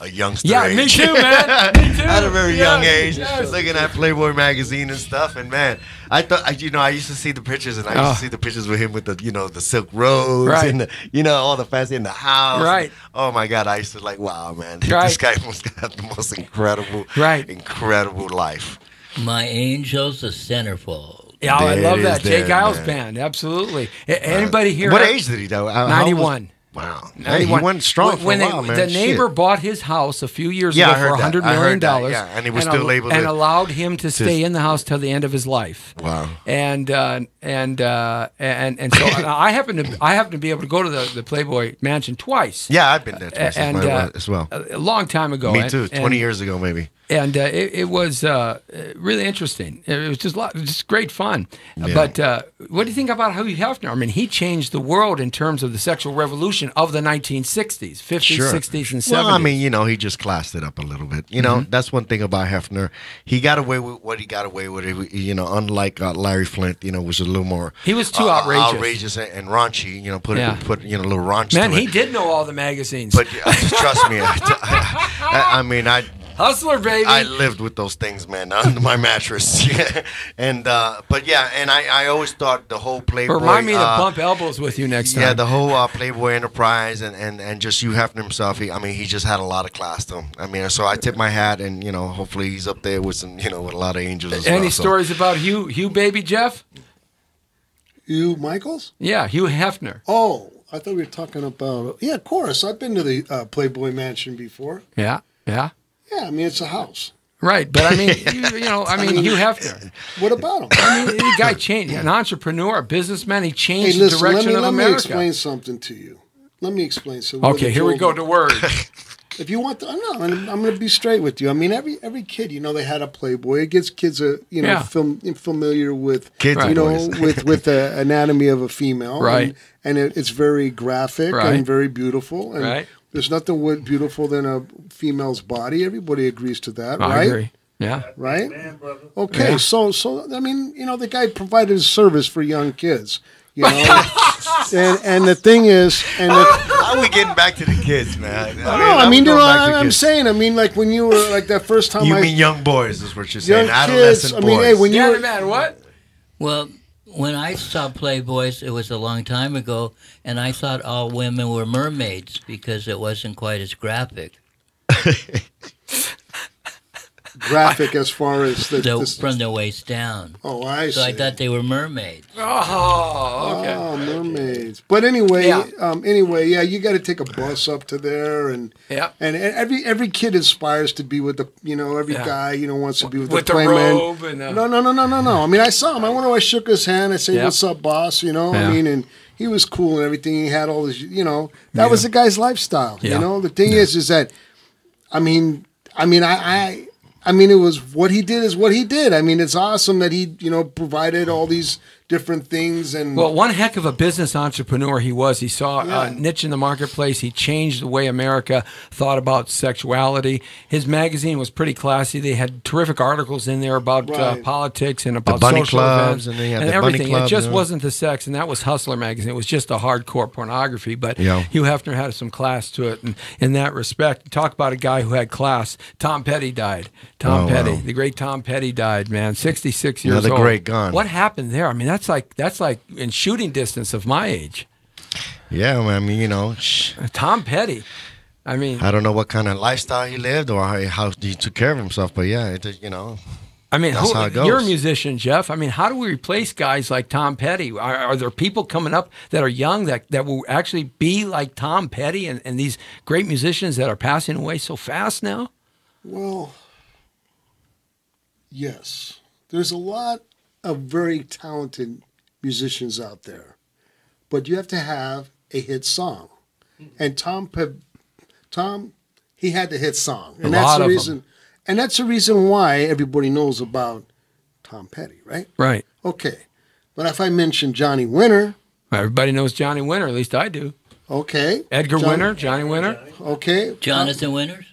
a youngster. Yeah, age. me too, man. Me too. At a very young age, yes. looking at Playboy magazine and stuff, and man, I thought, I used to see the pictures, and I used to see the pictures with him with the, the silk robes, Right. and all the fancy in the house. Right. Oh my God, I used to wow, man, Right. this guy must have the most incredible, Right. incredible life. My Angels, the centerfold. Yeah, I There love it that. is Jay there, Giles man. Band, absolutely. Anybody here? What age did he though? How old was- 91. Wow, hey, he 91. went strong for a while, man. The neighbor Shit. bought his house a few years Yeah, I ago for heard that. $100 I heard million. that, yeah, and he was still able and to- allowed him to stay in the house till the end of his life. Wow. And so I happen to be able to go to the Playboy Mansion twice. Yeah, I've been there twice And as well. a long time ago. Me too. 20 And- years ago, maybe. And it was really interesting. It was just great fun. Yeah. But what do you think about Hugh Hefner? I mean, he changed the world in terms of the sexual revolution of the 1960s, 50s, Sure. 60s, and 70s. Well, I mean, he just classed it up a little bit. That's one thing about Hefner. He got away with what he got away with. Unlike Larry Flint, was a little more. He was too outrageous. Outrageous and raunchy. Put Yeah. a little raunch. Man, to it. he did know all the magazines. But trust me, I mean, Hustler, baby. I lived with those things, man, under my mattress. And but yeah, and I always thought the whole Playboy. Remind me to bump elbows with you next time. Yeah, the whole Playboy enterprise and just Hugh Hefner himself. He just had a lot of class to him. I mean, so I tip my hat, and hopefully he's up there with some, with a lot of angels as well. Any stories about Hugh, baby, Jeff? Hugh Michaels? Yeah, Hugh Hefner. Oh, I thought we were talking about. Yeah, of course. I've been to the Playboy Mansion before. Yeah. Yeah, I mean it's a house. Right, but I mean, Hugh Hefner. What about him? I mean, the guy changed. An entrepreneur, a businessman. He changed Hey, listen, the direction of let me America. explain something to you. Let me explain. So Okay, here we go to word. If you want, I'm going to be straight with you. I mean, every kid, they had a Playboy. It gets kids familiar with Kids, with the anatomy of a female, Right. And it's very graphic Right. and very beautiful, and Right. there's nothing more beautiful than a female's body. Everybody agrees to that, I right? agree. Yeah. Right? Okay, so I mean, the guy provided a service for young kids, and the thing is, How are we getting back to the kids, man? I'm saying, like when you were like that first time. You mean young boys is what you're saying? Young Adolescent kids. boys. I mean, hey, when you Yeah, were, man, what? Well, when I saw Playboys, it was a long time ago, and I thought all women were mermaids because it wasn't quite as graphic. graphic as far as from the waist down. Oh, I see. So I thought they were mermaids. Oh, okay. Oh, mermaids. But anyway, yeah, you got to take a bus up to there, and every kid aspires to be with the, every guy, wants to be with the playman. Robe and No. I mean, I saw him. I went over, I shook his hand. I said, "What's up, boss?" I mean, and he was cool and everything. He had all this, that was the guy's lifestyle. The thing is that, I mean, it was what he did is what he did. I mean, it's awesome that he, provided all these different things. And well, one heck of a business entrepreneur he was. He saw a niche in the marketplace. He changed the way America thought about sexuality. His magazine was pretty classy. They had terrific articles in there about politics and about bunny social clubs, events and everything. Clubs, it just wasn't the sex, and that was Hustler magazine. It was just a hardcore pornography. But Hugh Hefner had some class to it, and in that respect, talk about a guy who had class. Tom Petty died. Tom Petty, the great Tom Petty died. Man, 66 years old. Another great gun. What happened there? I mean, that's like in shooting distance of my age. Yeah, I mean, Tom Petty. I mean, I don't know what kind of lifestyle he lived or how he took care of himself, but yeah, I mean, that's how it goes. You're a musician, Jeff. I mean, how do we replace guys like Tom Petty? Are there people coming up that are young that will actually be like Tom Petty and these great musicians that are passing away so fast now? Well, yes. There's a lot of very talented musicians out there, but you have to have a hit song. And Tom, he had the hit song, and that's the reason. And that's the reason why everybody knows about Tom Petty, right? Right. Okay, but if I mention Johnny Winter, everybody knows Johnny Winter. At least I do. Okay. Edgar Winter, Johnny Winter. Okay. Jonathan Winters.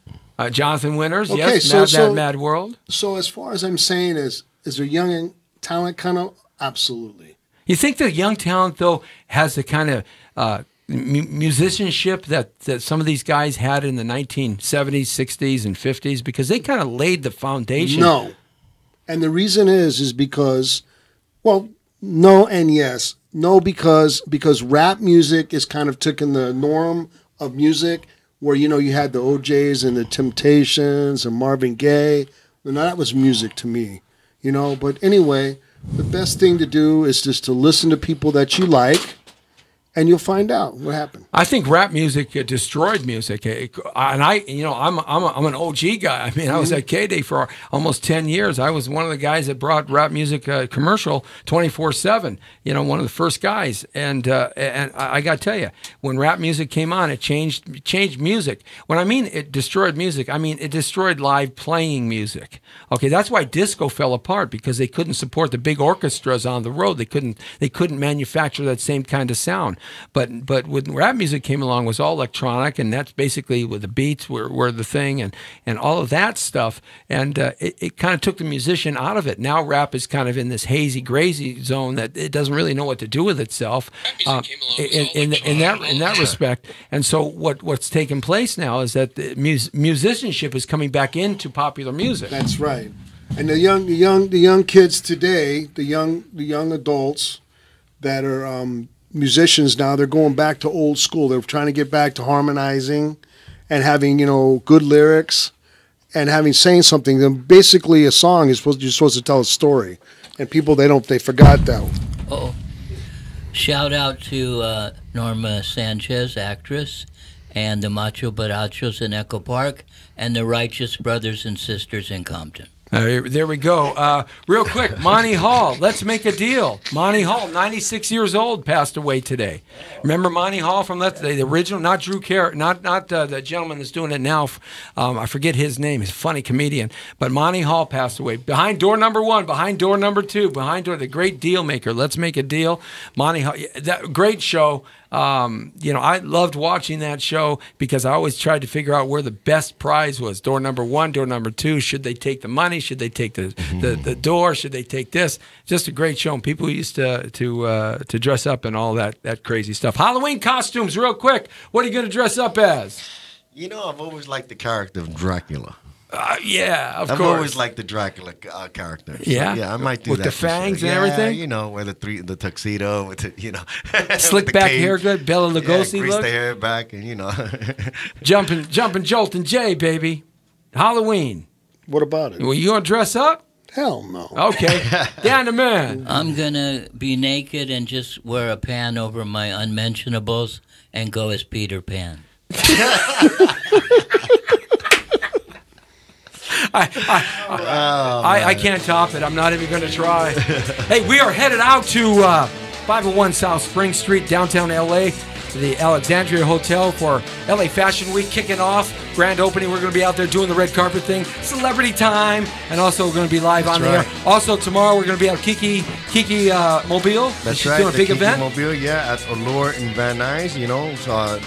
Jonathan Winters. Okay, yes. Mad World. So as far as I'm saying is there young talent kind of? Absolutely. You think the young talent, though, has the kind of musicianship that some of these guys had in the 1970s, 60s, and 50s? Because they kind of laid the foundation. No. And the reason is because, well, no and yes. No, because rap music is kind of taken the norm of music where, you had the OJs and the Temptations and Marvin Gaye. And that was music to me, But anyway, the best thing to do is just to listen to people that you like, and you'll find out what happened. I think rap music destroyed music, and I'm an OG guy. I mean, I was at K-Day for almost 10 years. I was one of the guys that brought rap music commercial 24/7. One of the first guys, and I got to tell you, when rap music came on, it changed music. When I mean it destroyed music, I mean it destroyed live playing music. Okay, that's why disco fell apart, because they couldn't support the big orchestras on the road. They couldn't manufacture that same kind of sound. But when rap music came along, it was all electronic, and that's basically where the beats were the thing, and all of that stuff. And it kind of took the musician out of it. Now rap is kind of in this hazy, grazy zone that it doesn't really know what to do with itself in that respect. And so what's taking place now is that the musicianship is coming back into popular music. That's right. And the young kids today, the young adults that are musicians now, they're going back to old school. They're trying to get back to harmonizing and having, good lyrics and saying something. Then basically a song is you're supposed to tell a story. And people, they forgot that. Oh, shout out to Norma Sanchez, actress, and the Macho Barachos in Echo Park, and the Righteous Brothers and Sisters in Compton. There we go. Real quick, Monty Hall, Let's Make a Deal. Monty Hall, 96 years old, passed away today. Remember Monty Hall from the original, not Drew Carey, not the gentleman that's doing it now. I forget his name. He's a funny comedian. But Monty Hall passed away. Behind door number 1, behind door number 2, behind door, the great deal maker. Let's Make a Deal. Monty Hall, that great show. I loved watching that show because I always tried to figure out where the best prize was. Door number 1, door number 2. Should they take the money? Should they take the door? Should they take this? Just a great show. And people used to dress up and all that crazy stuff. Halloween costumes, real quick. What are you going to dress up as? I've always liked the character of Dracula. Yeah, of course. I've always liked the Dracula character. So, yeah, yeah, I might do with that the fangs and everything. Wear the tuxedo with slick back haircut, Bela Lugosi grease look. the hair back and jumping, jolting Jay, baby. Halloween. What about it? Well, you gonna dress up? Hell no. Okay. Dan the man. I'm going to be naked and just wear a pan over my unmentionables and go as Peter Pan. I can't top it. I'm not even going to try. Hey, we are headed out to 501 South Spring Street, downtown L.A., to the Alexandria Hotel for LA Fashion Week kicking off. Grand opening. We're going to be out there doing the red carpet thing. Celebrity time. And also we're going to be live on the air. Also tomorrow we're going to be at Kiki Mobile. That's She's right. doing a big Kiki event. Mobile, yeah, at Allure in Van Nuys. You know, so,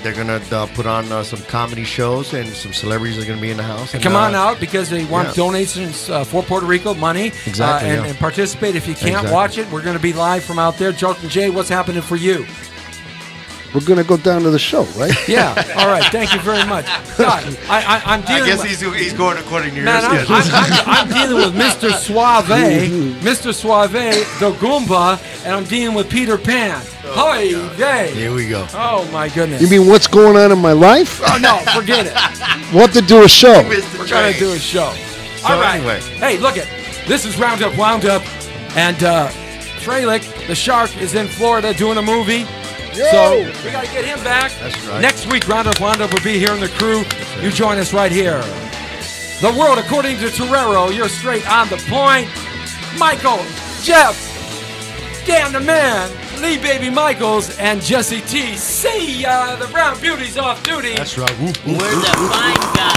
they're going to put on some comedy shows, and some celebrities are going to be in the house. And, come on out because they want donations for Puerto Rico, money. Exactly. And participate. If you can't watch it, we're going to be live from out there. Joke Jay, what's happening for you? We're going to go down to the show, right? Yeah. All right. Thank you very much. God, I'm dealing I guess with, he's going according to your man, schedule. I'm dealing with Mr. Suave, the Goomba, and I'm dealing with Peter Pan. Hi, day. Here we go. Oh, my goodness. You mean what's going on in my life? Oh, no, forget it. We'll have to do a show. We're going to do a show. All right. Anyway. Hey, look it. This is Roundup Wound Up, and Trelick, the shark, is in Florida doing a movie. Yo! So we got to get him back. That's right. Next week, Roundup Wound Up will be here in the crew. You join us right here. The world according to Torrero. You're straight on the point. Michael, Jeff, Dan the man, Lee Baby Michaels, and Jesse T. See ya. The Brown Beauty's off duty. That's right. We're the fine guys.